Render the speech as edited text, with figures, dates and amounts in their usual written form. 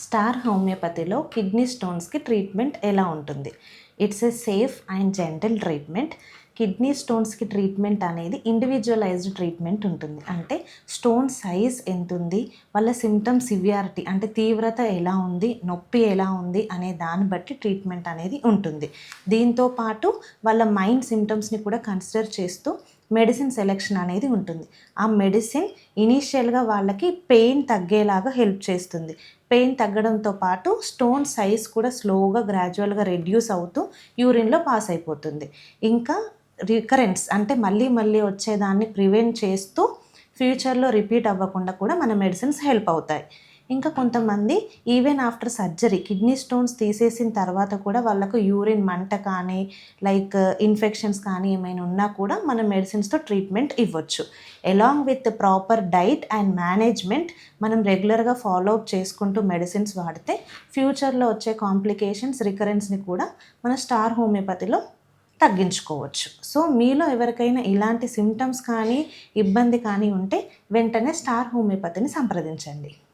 Star హోమియోపతిలో kidney స్టోన్స్కి treatment ఎలా ఉంటుంది? It's a safe and gentle treatment. Kidney స్టోన్స్కి ట్రీట్మెంట్ అనేది ఇండివిజువలైజ్డ్ ట్రీట్మెంట్ ఉంటుంది. అంటే స్టోన్ సైజ్ ఎంత ఉంది, వాళ్ళ సిమ్టమ్స్ సివియారిటీ అంటే తీవ్రత ఎలా ఉంది, నొప్పి ఎలా ఉంది అనే దాన్ని బట్టి ట్రీట్మెంట్ అనేది ఉంటుంది. దీంతో పాటు వాళ్ళ మైండ్ సిమ్టమ్స్ని కూడా కన్సిడర్ చేస్తూ మెడిసిన్ సెలెక్షన్ అనేది ఉంటుంది. ఆ మెడిసిన్ ఇనీషియల్గా వాళ్ళకి పెయిన్ తగ్గేలాగా హెల్ప్ చేస్తుంది. పెయిన్ తగ్గడంతో పాటు స్టోన్ సైజ్ కూడా స్లోగా గ్రాడ్యువల్గా రెడ్యూస్ అవుతూ యూరిన్లో పాస్ అయిపోతుంది. ఇంకా రికరెన్స్ అంటే మళ్ళీ మళ్ళీ వచ్చేదాన్ని ప్రివెంట్ చేస్తూ ఫ్యూచర్లో రిపీట్ అవ్వకుండా కూడా మన మెడిసిన్స్ హెల్ప్ అవుతాయి. ఇంకా కొంతమంది even after surgery kidney stones తీసేసిన తర్వాత కూడా వాళ్ళకు యూరిన్ మంట కానీ లైక్ ఇన్ఫెక్షన్స్ కానీ ఏమైనా ఉన్నా కూడా మన మెడిసిన్స్తో ట్రీట్మెంట్ ఇవ్వచ్చు. Along with proper diet and management మనం రెగ్యులర్గా ఫాలో అప్ చేసుకుంటూ మెడిసిన్స్ వాడితే ఫ్యూచర్లో వచ్చే కాంప్లికేషన్స్ రికరెన్స్ని కూడా మన స్టార్ హోమియోపతిలో తగ్గించుకోవచ్చు. సో మీలో ఎవరికైనా ఇలాంటి సిమ్టమ్స్ కానీ ఇబ్బంది కానీ ఉంటే వెంటనే స్టార్ హోమియోపతిని సంప్రదించండి.